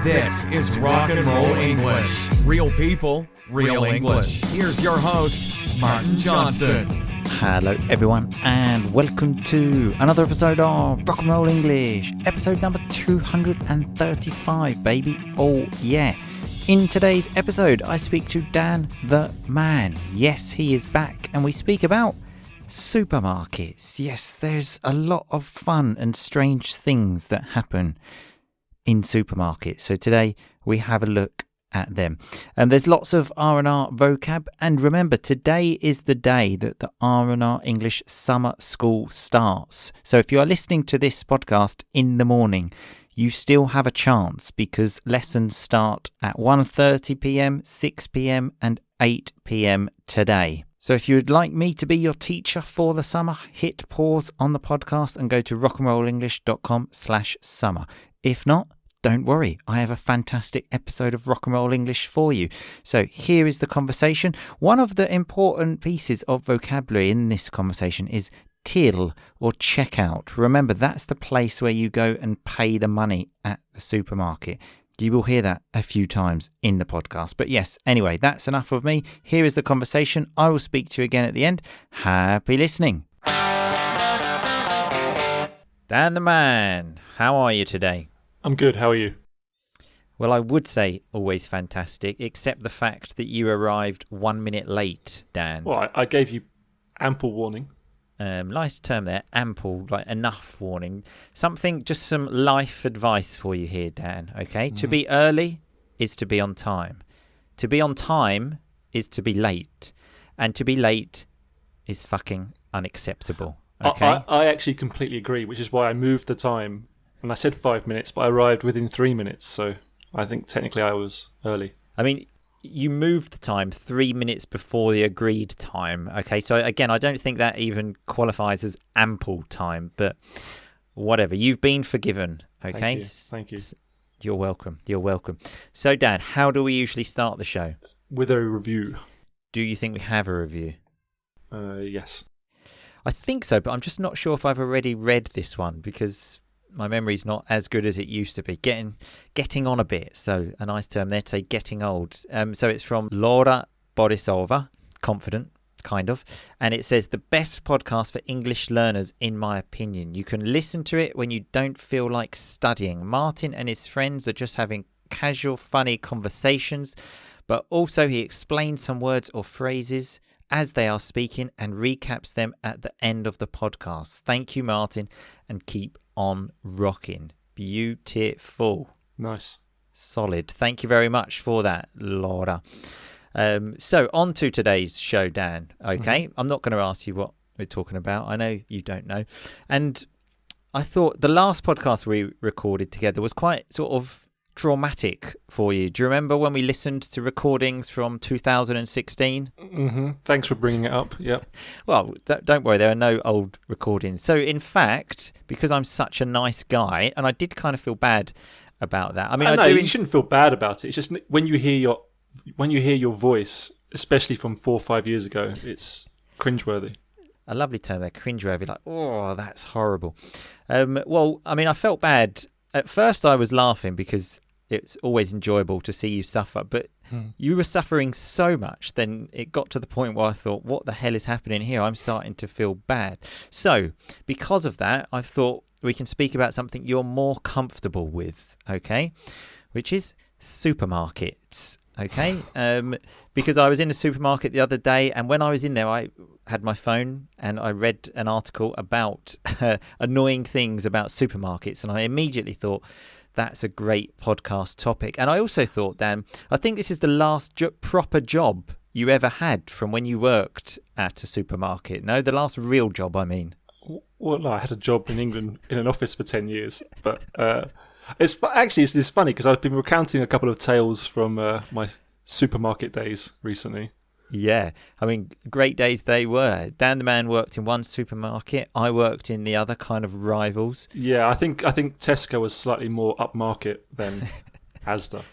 This is Rock and Roll English. Real people, real English. Here's your host, Martin Johnston. Hello everyone and welcome to another episode of Rock and Roll English, episode number 235, baby. Oh yeah. In today's episode, I speak to Dan the Man. Yes, he is back and we speak about supermarkets. Yes, there's a lot of fun and strange things that happen in supermarkets. So today we have a look at them. And there's lots of R&R vocab. And remember, today is the day that the R&R English summer school starts. So if you are listening to this podcast in the morning, you still have a chance because lessons start at 1:30 p.m, 6 p.m, and 8 p.m. today. So if you would like me to be your teacher for the summer, hit pause on the podcast and go to rockandrollenglish.com/summer. If not, don't worry, I have a fantastic episode of Rock and Roll English for you. So here is the conversation. One of the important pieces of vocabulary in this conversation is till or checkout. Remember, that's the place where you go and pay the money at the supermarket. You will hear that a few times in the podcast. But yes, anyway, that's enough of me. Here is the conversation. I will speak to you again at the end. Happy listening. Dan the Man, how are you today? I'm good. How are you? Well, I would say always fantastic, except the fact that you arrived 1 minute late, Dan. Well, I gave you ample warning. Nice term there, ample, like enough warning. Just some life advice for you here, Dan, okay? To be early is to be on time. To be on time is to be late. And to be late is fucking unacceptable, okay? I actually completely agree, which is why I moved the time. And I said 5 minutes, but I arrived within 3 minutes. So I think technically I was early. I mean, you moved the time 3 minutes before the agreed time. Okay, so again, I don't think that even qualifies as ample time, but whatever. You've been forgiven. Okay, Thank you. You're welcome. You're welcome. So, Dan, how do we usually start the show? With a review. Do you think we have a review? Yes. I think so, but I'm just not sure if I've already read this one because my memory's not as good as it used to be. Getting on a bit. So a nice term there to say getting old. So it's from Laura Borisova, confident, kind of. And it says, the best podcast for English learners, in my opinion. You can listen to it when you don't feel like studying. Martin and his friends are just having casual, funny conversations, but also he explains some words or phrases as they are speaking and recaps them at the end of the podcast. Thank you, Martin, and keep on rocking. Beautiful. Nice. Solid. Thank you very much for that, Laura. So on to today's show, Dan. Okay, I'm not going to ask you what we're talking about. I know you don't know. And I thought the last podcast we recorded together was quite sort of traumatic for you. Do you remember when we listened to recordings from 2016? Thanks for bringing it up. Yeah. Well, don't worry, there are no old recordings. So in fact, because I'm such a nice guy, and I did kind of feel bad about that. I mean, you shouldn't feel bad about it. It's just when you hear your voice, especially from 4 or 5 years ago, it's cringeworthy. A lovely term there, cringeworthy. Like, oh, that's horrible. Well, I mean, I felt bad. At first, I was laughing because it's always enjoyable to see you suffer, but you were suffering so much, then it got to the point where I thought, what the hell is happening here? I'm starting to feel bad. So, because of that, I thought we can speak about something you're more comfortable with, okay? Which is supermarkets, okay? Because I was in a supermarket the other day, and when I was in there, I had my phone and I read an article about annoying things about supermarkets, and I immediately thought, that's a great podcast topic. And I also thought, Dan, I think this is the last proper job you ever had from when you worked at a supermarket. No, the last real job, I mean. Well, no, I had a job in England in an office for 10 years. But it's funny because I've been recounting a couple of tales from my supermarket days recently. Yeah, I mean, great days they were. Dan the Man worked in one supermarket. I worked in the other, kind of rivals. Yeah, I think Tesco was slightly more upmarket than Asda.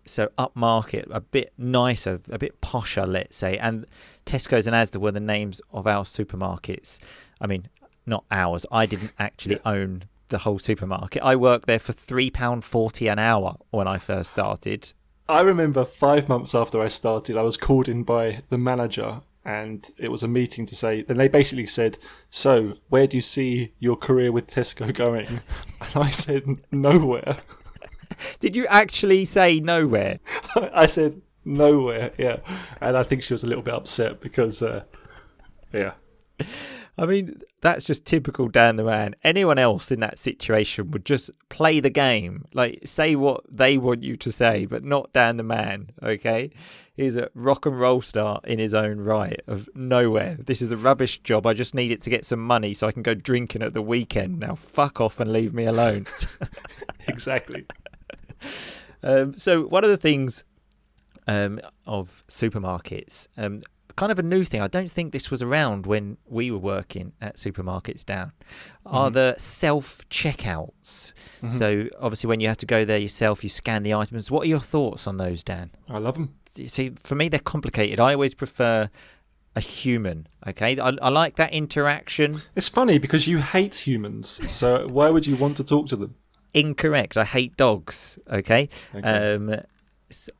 So upmarket, a bit nicer, a bit posher, let's say. And Tesco's and Asda were the names of our supermarkets. I mean, not ours. I didn't actually own the whole supermarket. I worked there for £3.40 an hour when I first started. I remember 5 months after I started, I was called in by the manager, and it was a meeting to say, then they basically said, so where do you see your career with Tesco going? And I said, nowhere. Did you actually say nowhere? I said, nowhere, yeah. And I think she was a little bit upset because, yeah. I mean, that's just typical Dan the Man. Anyone else in that situation would just play the game, like say what they want you to say, but not Dan the Man, okay? He's a rock and roll star in his own right of nowhere. This is a rubbish job. I just need it to get some money so I can go drinking at the weekend. Now fuck off and leave me alone. Exactly. So one of the things of supermarkets, kind of a new thing, I don't think this was around when we were working at supermarkets down, are the self-checkouts. So obviously when you have to go there yourself, you scan the items. What are your thoughts on those, Dan? I love them. See, for me, they're complicated. I always prefer a human, okay? I like that interaction. It's funny because you hate humans, so why would you want to talk to them? Incorrect. I hate dogs, okay?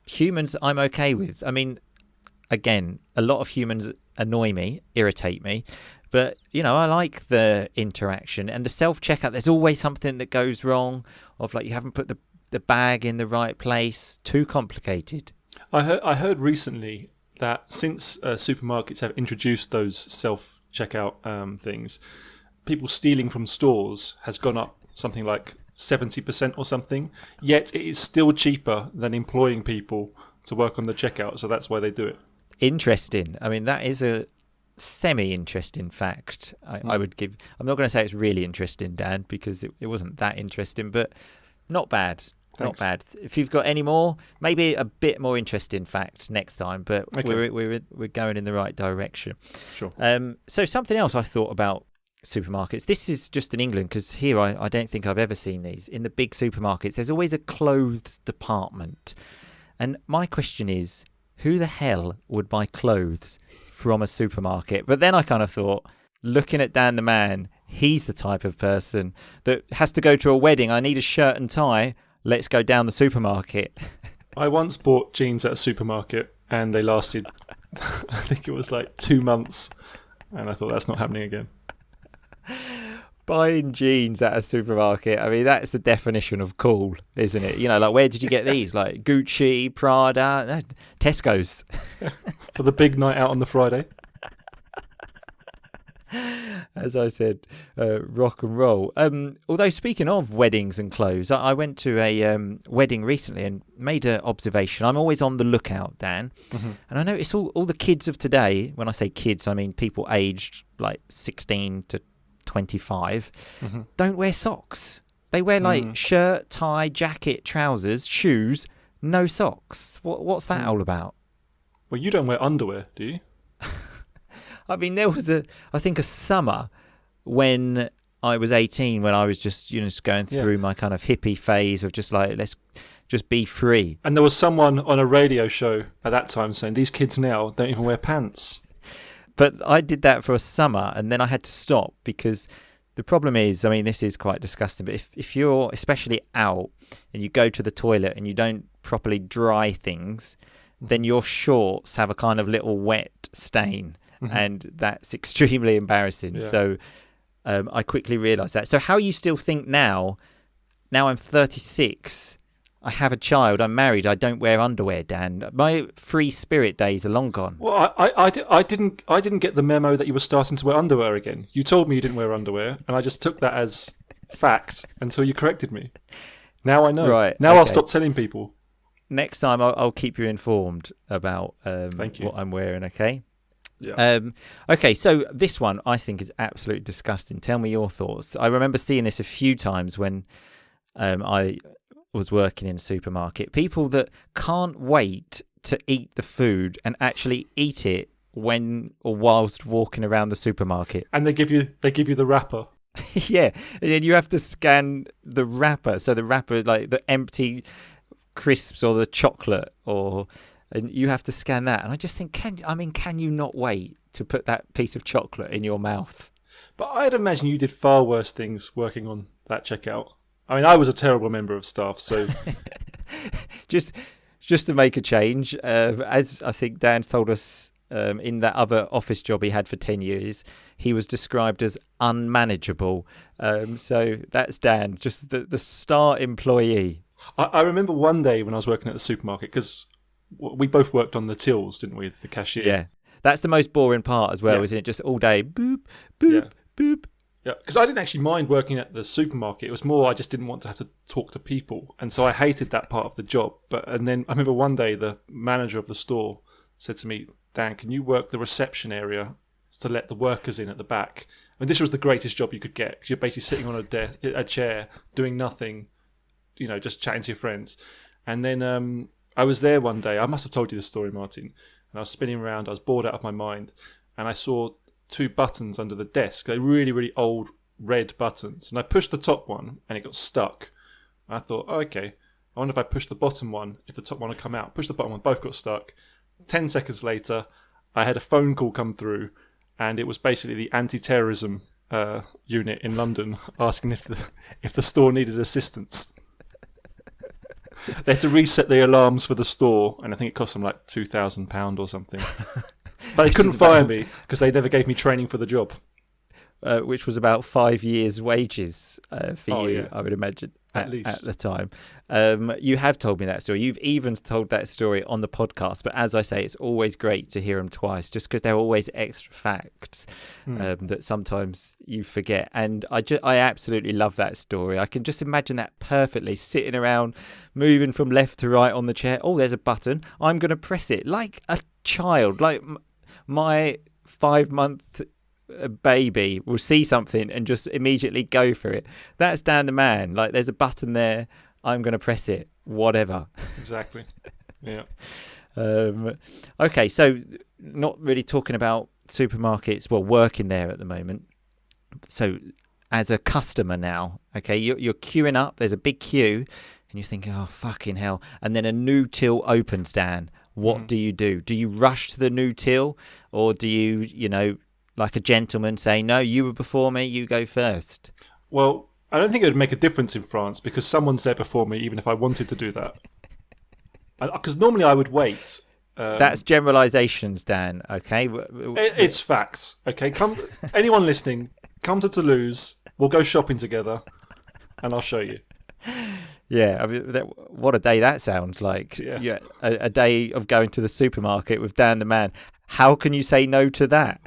Humans I'm okay with. I mean, again, a lot of humans annoy me, irritate me, but, you know, I like the interaction. And the self-checkout, there's always something that goes wrong, of like you haven't put the bag in the right place. Too complicated. I heard recently that since supermarkets have introduced those self-checkout things, people stealing from stores has gone up something like 70% or something, yet it is still cheaper than employing people to work on the checkout, so that's why they do it. Interesting. I mean, that is a semi-interesting fact. I would give. I'm not going to say it's really interesting, Dan, because it wasn't that interesting, but not bad. Thanks. Not bad. If you've got any more, maybe a bit more interesting fact next time, but Okay. we're going in the right direction. Sure. So something else I thought about supermarkets. This is just in England, because here I don't think I've ever seen these. In the big supermarkets, there's always a clothes department. And my question is, who the hell would buy clothes from a supermarket? But then I kind of thought, looking at Dan the Man, he's the type of person that has to go to a wedding. I need a shirt and tie. Let's go down the supermarket. I once bought jeans at a supermarket and they lasted, I think it was like 2 months, and I thought that's not happening again. Buying jeans at a supermarket, I mean, that's the definition of cool, isn't it? You know, like, where did you get these? Like Gucci, Prada, no, Tesco's. For the big night out on the Friday. As I said, rock and roll. Although, speaking of weddings and clothes, I went to a wedding recently and made an observation. I'm always on the lookout, Dan. And I notice all the kids of today, when I say kids, I mean people aged like 16 to 25, don't wear socks. They wear like shirt, tie, jacket, trousers, shoes, no socks. What's that all about? Well, you don't wear underwear, do you? I mean, there was I think a summer when I was 18, when I was just, just going through my kind of hippie phase of just like, let's just be free. And there was someone on a radio show at that time saying, these kids now don't even wear pants. But I did that for a summer and then I had to stop, because the problem is, I mean, this is quite disgusting, but if you're especially out and you go to the toilet and you don't properly dry things, then your shorts have a kind of little wet stain. And that's extremely embarrassing. Yeah. So I quickly realised that. So how you still think now I'm 36, I have a child, I'm married, I don't wear underwear, Dan. My free spirit days are long gone. Well, I didn't get the memo that you were starting to wear underwear again. You told me you didn't wear underwear, and I just took that as fact until you corrected me. Now I know. Right. Now Okay. I'll stop telling people. Next time I'll keep you informed about Thank you. what I'm wearing, okay? Yeah. Okay, so this one I think is absolutely disgusting. Tell me your thoughts. I remember seeing this a few times when I was working in a supermarket. People that can't wait to eat the food and actually eat it when or whilst walking around the supermarket. And they give you the wrapper. Yeah, and then you have to scan the wrapper. So the wrapper, like the empty crisps or the chocolate, and you have to scan that. And I just think, can you not wait to put that piece of chocolate in your mouth? But I'd imagine you did far worse things working on that checkout. I mean, I was a terrible member of staff, so just to make a change, as I think Dan's told us in that other office job he had for 10 years, he was described as unmanageable. So that's Dan, just the star employee. I remember one day when I was working at the supermarket, because we both worked on the tills, didn't we, the cashier? Yeah, that's the most boring part as well, isn't it? Just all day, boop, boop, boop. Yeah, because I didn't actually mind working at the supermarket. It was more I just didn't want to have to talk to people, and so I hated that part of the job. And then I remember one day the manager of the store said to me, "Dan, can you work the reception area to let the workers in at the back?" I mean, this was the greatest job you could get, because you're basically sitting on a chair doing nothing, just chatting to your friends. And then I was there one day. I must have told you this story, Martin. And I was spinning around. I was bored out of my mind, and I saw 2 buttons under the desk. They're really, really old red buttons. And I pushed the top one and it got stuck. And I thought, oh, okay, I wonder if I push the bottom one, if the top one would come out. Push the bottom one, both got stuck. 10 seconds later, I had a phone call come through, and it was basically the anti-terrorism unit in London asking if the store needed assistance. They had to reset the alarms for the store, and I think it cost them like £2,000 or something. But they couldn't fire me because they never gave me training for the job. Which was about 5 years' wages for you, I would imagine, at least at the time. You have told me that story. You've even told that story on the podcast. But as I say, it's always great to hear them twice, just because they're always extra facts that sometimes you forget. And I absolutely love that story. I can just imagine that perfectly, sitting around, moving from left to right on the chair. Oh, there's a button. I'm going to press it like a child, like my 5-month baby will see something and just immediately go for it. That's Dan the man. Like, there's a button there, I'm going to press it, whatever. Exactly. Yeah. Okay, so not really talking about supermarkets, well, working there at the moment. So as a customer now, okay, you're queuing up, there's a big queue, and you're thinking, oh, fucking hell. And then a new till opens, Dan. What do you do? Do you rush to the new till, or do you, like a gentleman, say, no, you were before me, you go first? Well, I don't think it would make a difference in France, because someone's there before me, even if I wanted to do that. Because normally I would wait. That's generalizations, Dan, okay? It's facts, okay? Anyone listening, come to Toulouse, we'll go shopping together, and I'll show you. Yeah, I mean, what a day that sounds like. Yeah, a day of going to the supermarket with Dan the man. How can you say no to that?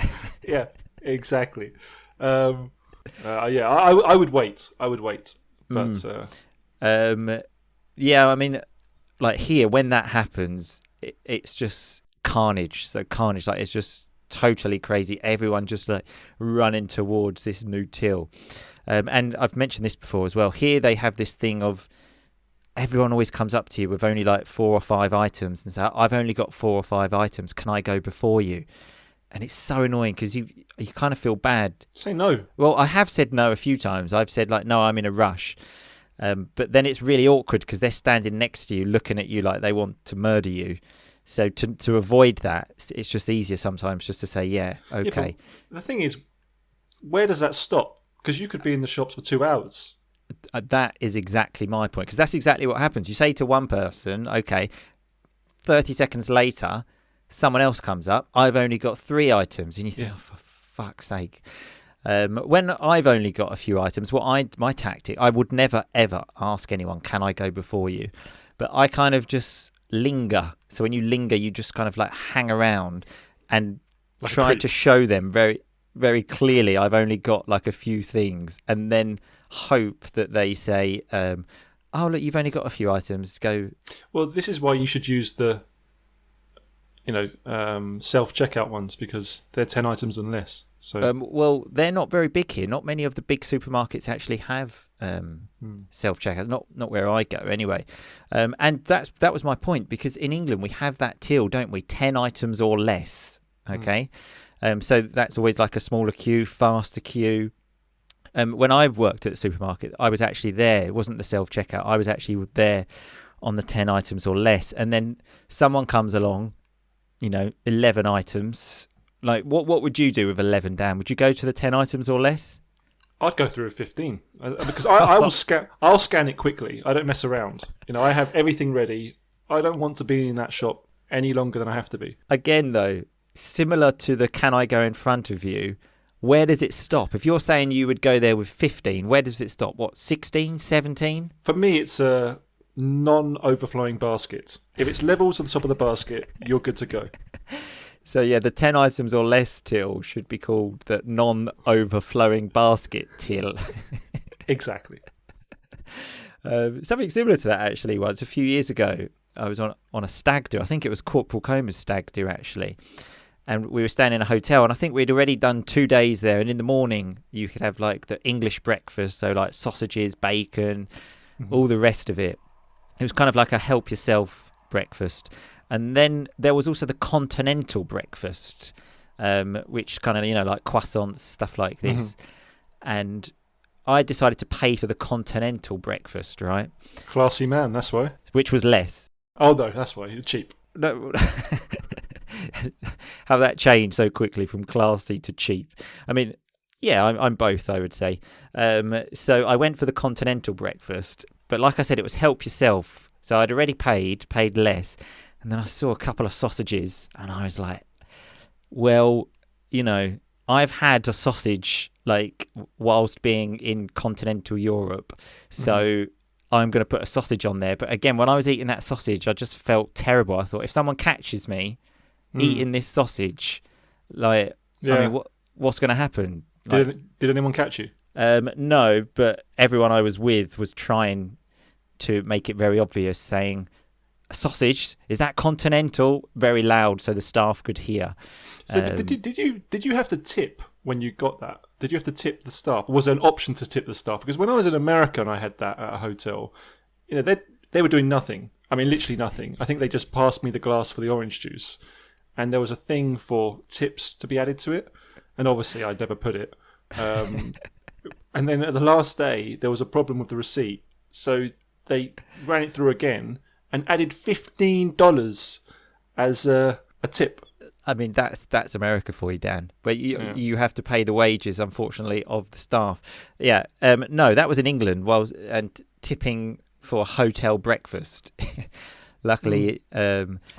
Yeah, exactly. I would wait. But yeah, I mean, like here, when that happens, it's just carnage. So carnage, like, it's just totally crazy. Everyone just like running towards this new till. And I've mentioned this before as well. Here they have this thing of everyone always comes up to you with only like 4 or 5 items and say, I've only got 4 or 5 items. Can I go before you? And it's so annoying because you kind of feel bad. Say no. Well, I have said no a few times. I've said like, no, I'm in a rush. But then it's really awkward because they're standing next to you, looking at you like they want to murder you. So to avoid that, it's just easier sometimes just to say, yeah, okay. Yeah, the thing is, where does that stop? Because you could be in the shops for 2 hours. That is exactly my point, because that's exactly what happens. You say to one person, okay, 30 seconds later, someone else comes up. I've only got 3 items. And you think, oh, for fuck's sake. When I've only got a few items, my tactic, I would never, ever ask anyone, can I go before you? But I kind of just linger. So when you linger, you just kind of like hang around and like try to show them very, very clearly I've only got like a few things, and then hope that they say, oh, look, you've only got a few items. Go. Well, this is why you should use the self-checkout ones, because they're 10 items and less. So well, they're not very big here. Not many of the big supermarkets actually have self-checkout. Not where I go anyway. And that was my point, because in England we have that till, don't we? 10 items or less. Okay. So that's always like a smaller queue, faster queue. When I worked at the supermarket, I was actually there. It wasn't the self-checkout. I was actually there on the 10 items or less. And then someone comes along, 11 items. Like, what would you do with 11, Dan? Would you go to the 10 items or less? I'd go through a 15 because I will scan. I'll scan it quickly. I don't mess around. I have everything ready. I don't want to be in that shop any longer than I have to be. Again, though, similar to the can I go in front of you, where does it stop? If you're saying you would go there with 15, where does it stop? What, 16, 17? For me, it's a non-overflowing basket. If it's level to the top of the basket, you're good to go. So, yeah, the 10 items or less till should be called the non-overflowing basket till. Exactly. Something similar to that, actually, once a few years ago, I was on a stag do. I think it was Corporal Comer's stag do, actually. And we were staying in a hotel, and I think we'd already done 2 days there. And in the morning, you could have, like, the English breakfast, so, like, sausages, bacon, all the rest of it. It was kind of like a help-yourself breakfast. And then there was also the continental breakfast, which kind of, like croissants, stuff like this. And I decided to pay for the continental breakfast, right? Classy man, that's why. Which was less. Oh, no, that's why. You're cheap. No, how that changed so quickly from classy to cheap. I mean, yeah, I'm both, I would say. So I went for the continental breakfast. But like I said, it was help yourself. So I'd already paid less. And then I saw a couple of sausages and I was like, well, I've had a sausage like whilst being in continental Europe. So I'm going to put a sausage on there. But again, when I was eating that sausage, I just felt terrible. I thought if someone catches me eating this sausage, I mean, what's going to happen? Did anyone catch you? No, but everyone I was with was trying to make it very obvious, saying, sausage, is that continental? Very loud so the staff could hear. So did you have to tip when you got that? Did you have to tip the staff? Or was there an option to tip the staff? Because when I was in America and I had that at a hotel, they were doing nothing. I mean, literally nothing. I think they just passed me the glass for the orange juice. And there was a thing for tips to be added to it. And obviously I'd never put it. And then at the last day, there was a problem with the receipt. So they ran it through again and added $15 as a tip. I mean, that's America for you, Dan. But you have to pay the wages, unfortunately, of the staff. Yeah. No, that was in England. And tipping for a hotel breakfast. Luckily,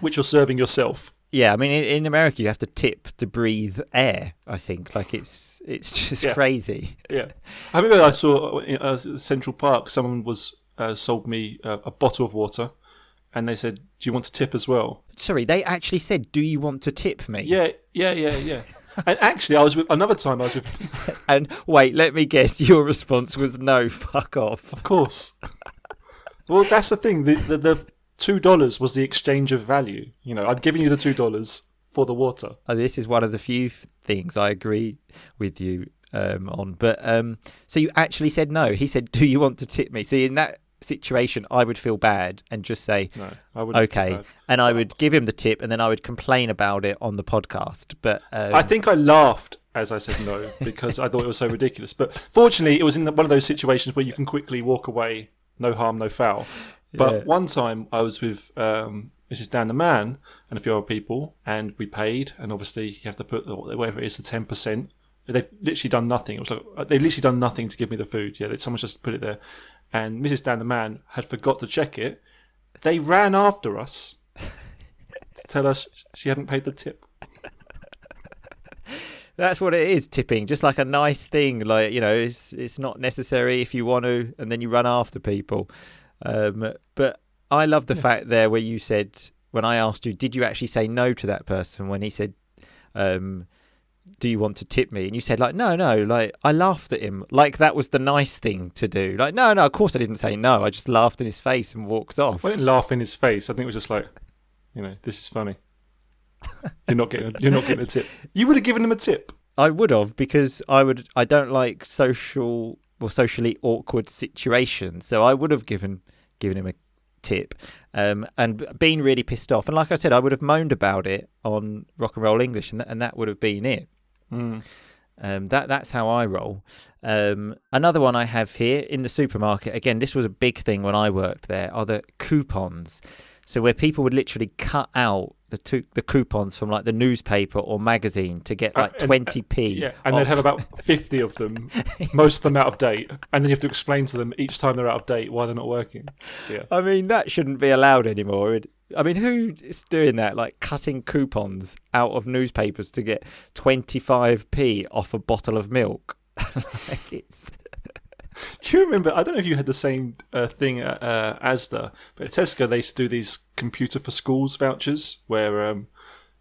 which you're serving yourself. Yeah, I mean, in America, you have to tip to breathe air. I think, like it's just crazy. Yeah, I remember I saw in Central Park, someone was sold me a bottle of water. And they said, do you want to tip as well? Sorry, they actually said, do you want to tip me? Yeah. And actually, another time I was with... And wait, let me guess, your response was no, fuck off. Of course. Well, that's the thing. The $2 was the exchange of value. I'd given you the $2 for the water. This is one of the few things I agree with you on. But so you actually said no. He said, do you want to tip me? See, in that situation, I would feel bad and just say, no, I wouldn't. Okay, and I would give him the tip, and then I would complain about it on the podcast. But I think I laughed as I said no because I thought it was so ridiculous. But fortunately, it was in one of those situations where you can quickly walk away, no harm, no foul. But one time I was with Mrs. Dan the man and a few other people, and we paid, and obviously you have to put whatever it is, the 10%. They've literally done nothing. It was like they've literally done nothing to give me the food. Yeah, someone's just put it there. And Mrs. Dan the man had forgot to check it. They ran after us to tell us she hadn't paid the tip. That's what it is, tipping. Just like a nice thing. Like, it's not necessary if you want to, and then you run after people. But I love the fact there where you said, when I asked you, did you actually say no to that person when he said, do you want to tip me? And you said, like, no, like, I laughed at him. Like, that was the nice thing to do. Like, no, of course I didn't say no. I just laughed in his face and walked off. I didn't laugh in his face. I think it was just like, this is funny. You're not getting a tip. You would have given him a tip. I would have, because I don't like socially awkward situations. So I would have given him a tip, and been really pissed off. And like I said, I would have moaned about it on Rock and Roll English, and that would have been it. That's how I roll. Another one I have here in the supermarket, again, this was a big thing when I worked there, are the coupons. So where people would literally cut out the coupons from like the newspaper or magazine to get like 20p. Yeah, and they'd have about 50 of them, most of them out of date, and then you have to explain to them each time they're out of date why they're not working. Yeah, I mean, that shouldn't be allowed anymore. I mean, who is doing that? Like cutting coupons out of newspapers to get 25p off a bottle of milk? Like it's... Do you remember? I don't know if you had the same thing at Asda, but at Tesco they used to do these computer for schools vouchers where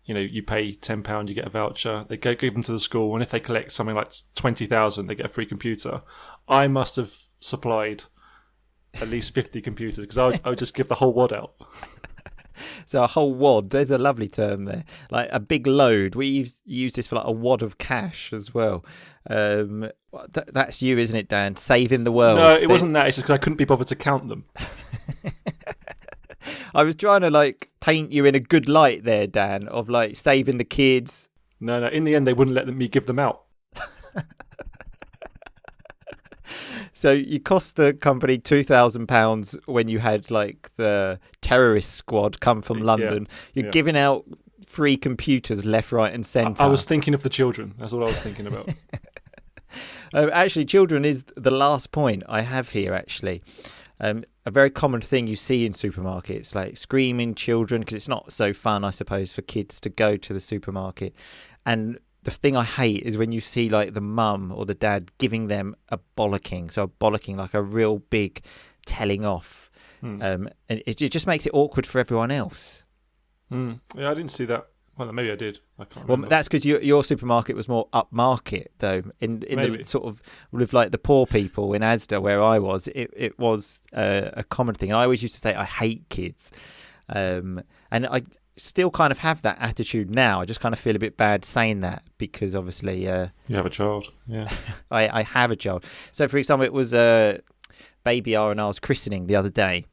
you pay £10, you get a voucher. They give them to the school, and if they collect something like 20,000, they get a free computer. I must have supplied at least 50 computers because I would just give the whole wad out. So a whole wad, there's a lovely term there, like a big load. We use this for like a wad of cash as well. That's you, isn't it, Dan? Saving the world. No, it wasn't that. It's just because I couldn't be bothered to count them. I was trying to like paint you in a good light there, Dan, of like saving the kids. No. In the end, they wouldn't let me give them out. So you cost the company £2,000 when you had like the terrorist squad come from London. You're giving out free computers left, right and centre. I was thinking of the children. That's what I was thinking about. Actually, children is the last point I have here, actually. A very common thing you see in supermarkets, like screaming children, because it's not so fun, I suppose, for kids to go to the supermarket. And the thing I hate is when you see like the mum or the dad giving them a bollocking. So a bollocking, like a real big telling off. And it just makes it awkward for everyone else. Yeah, I didn't see that. Well, maybe I did. I can't remember. Well, that's because your supermarket was more upmarket, though. In the sort of with like the poor people in Asda, where I was, it was a common thing. I always used to say I hate kids, and I still kind of have that attitude now. I just kind of feel a bit bad saying that because obviously you have a child. Yeah, I have a child. So, for example, it was baby R and R's christening the other day,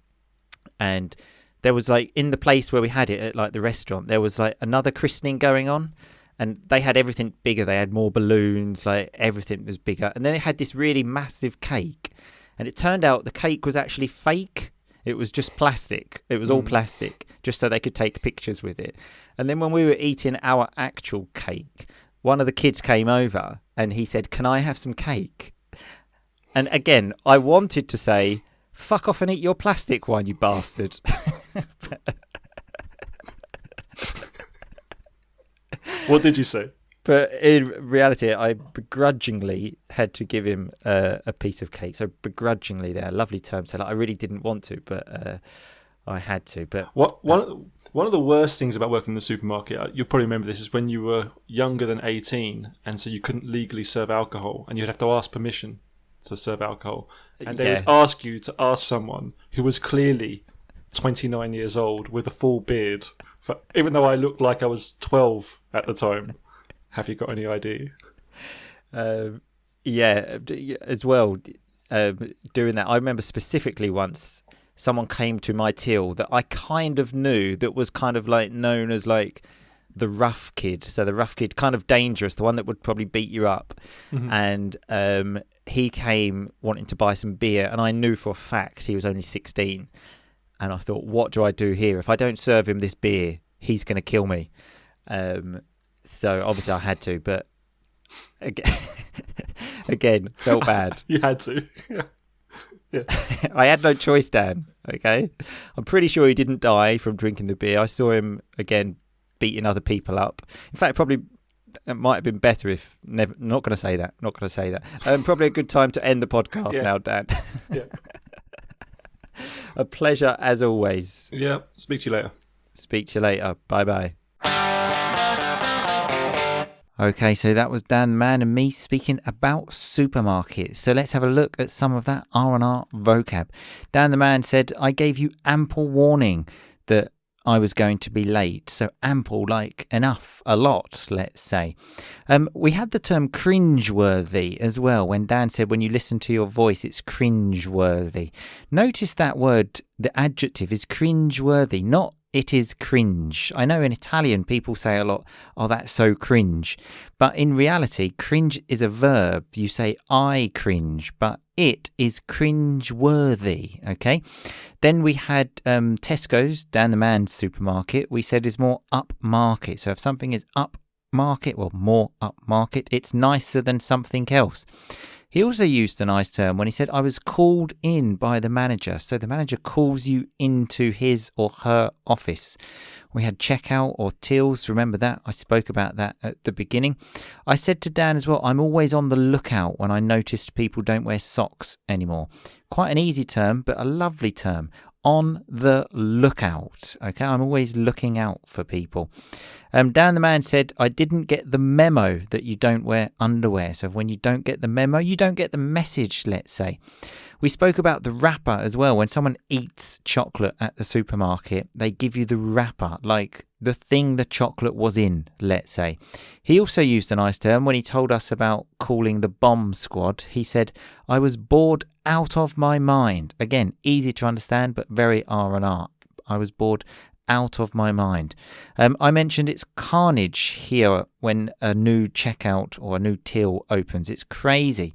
and there was like in the place where we had it at like the restaurant, there was like another christening going on, and they had everything bigger. They had more balloons, like everything was bigger, and then they had this really massive cake, and it turned out the cake was actually fake. It was just plastic. It was all plastic, just so they could take pictures with it. And then when we were eating our actual cake, one of the kids came over and he said, "Can I have some cake?" And again, I wanted to say, "Fuck off and eat your plastic one, you bastard." What did you say? But in reality, I begrudgingly had to give him a piece of cake. So begrudgingly there, lovely term. So like, I really didn't want to, but I had to. But one of the worst things about working in the supermarket, you'll probably remember this, is when you were younger than 18, and so you couldn't legally serve alcohol, and you'd have to ask permission to serve alcohol. And they would ask you to ask someone who was clearly 29 years old with a full beard, even though I looked like I was 12 at the time. Have you got any ID? Yeah, as well, doing that. I remember specifically once someone came to my till that I kind of knew that was kind of like known as like the rough kid. So the rough kid, kind of dangerous, the one that would probably beat you up. Mm-hmm. And he came wanting to buy some beer, and I knew for a fact he was only 16. And I thought, what do I do here? If I don't serve him this beer, he's going to kill me. So obviously I had to, but again, felt bad. You had to. Yeah. I had no choice, Dan. Okay, I'm pretty sure he didn't die from drinking the beer. I saw him again beating other people up. In fact, probably it might have been better if never. Not going to say that. Not going to say that. Probably a good time to end the podcast now, Dan. Yeah. A pleasure as always. Yeah. Speak to you later. Speak to you later. Bye bye. Okay, so that was Dan the Man and me speaking about supermarkets. So let's have a look at some of that R&R vocab. Dan the Man said, "I gave you ample warning that I was going to be late." So ample, like enough, a lot, let's say. We had the term cringeworthy as well, when Dan said when you listen to your voice, it's cringeworthy. Notice that word, the adjective is cringeworthy, not it is cringe. I know in Italian people say a lot, oh, that's so cringe. But in reality, cringe is a verb. You say I cringe, but it is cringe-worthy, okay? Then we had Tesco's, Dan the Man's supermarket, we said is more upmarket. So if something is upmarket, well, more upmarket, it's nicer than something else. He also used a nice term when he said, I was called in by the manager. So the manager calls you into his or her office. We had checkout or tills. Remember that? I spoke about that at the beginning. I said to Dan as well, I'm always on the lookout when I noticed people don't wear socks anymore. Quite an easy term, but a lovely term. On the lookout. Okay, I'm always looking out for people. Dan the Man said, I didn't get the memo that you don't wear underwear. So when you don't get the memo, you don't get the message, let's say. We spoke about the wrapper as well. When someone eats chocolate at the supermarket, they give you the wrapper, like the thing the chocolate was in, let's say. He also used a nice term when he told us about calling the bomb squad. He said, I was bored out of my mind. Again, easy to understand, but very R&R. I was bored out of my mind. I mentioned it's carnage here when a new checkout or a new till opens. It's crazy.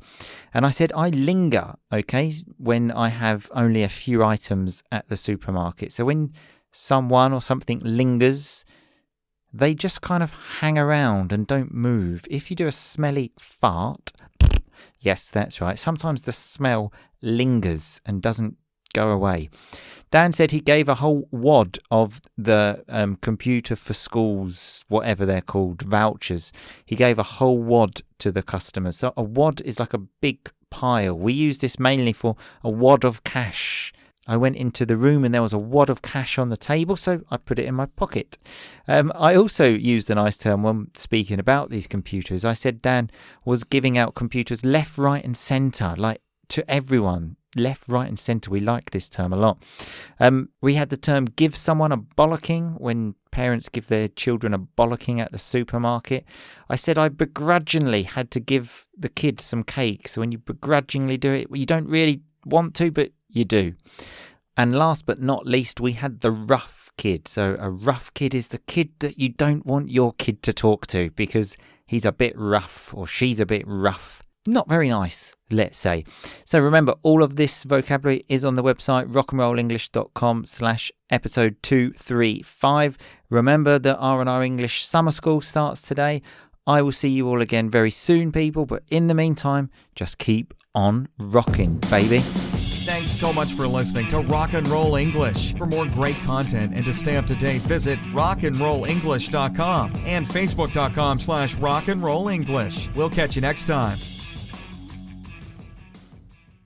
And I said I linger, okay, when I have only a few items at the supermarket. So when someone or something lingers, they just kind of hang around and don't move. If you do a smelly fart, yes, that's right, sometimes the smell lingers and doesn't go away. Dan said he gave a whole wad of the computer for schools, whatever they're called, vouchers. He gave a whole wad to the customers. So a wad is like a big pile. We use this mainly for a wad of cash. I went into the room and there was a wad of cash on the table, so I put it in my pocket. I also used a nice term when speaking about these computers. I said Dan was giving out computers left, right and centre, like to everyone. Left, right and centre. We like this term a lot. We had the term give someone a bollocking when parents give their children a bollocking at the supermarket. I said I begrudgingly had to give the kids some cake. So when you begrudgingly do it, well, you don't really want to, but you do. And last but not least, we had the rough kid. So a rough kid is the kid that you don't want your kid to talk to because he's a bit rough or she's a bit rough. Not very nice, let's say. So remember, all of this vocabulary is on the website rockandrollenglish.com/episode 235. Remember that R&R English Summer School starts today. I will see you all again very soon, people. But in the meantime, just keep on rocking, baby. Thanks so much for listening to Rock and Roll English. For more great content and to stay up to date, visit rockandrollenglish.com and facebook.com/rockandrollenglish. We'll catch you next time.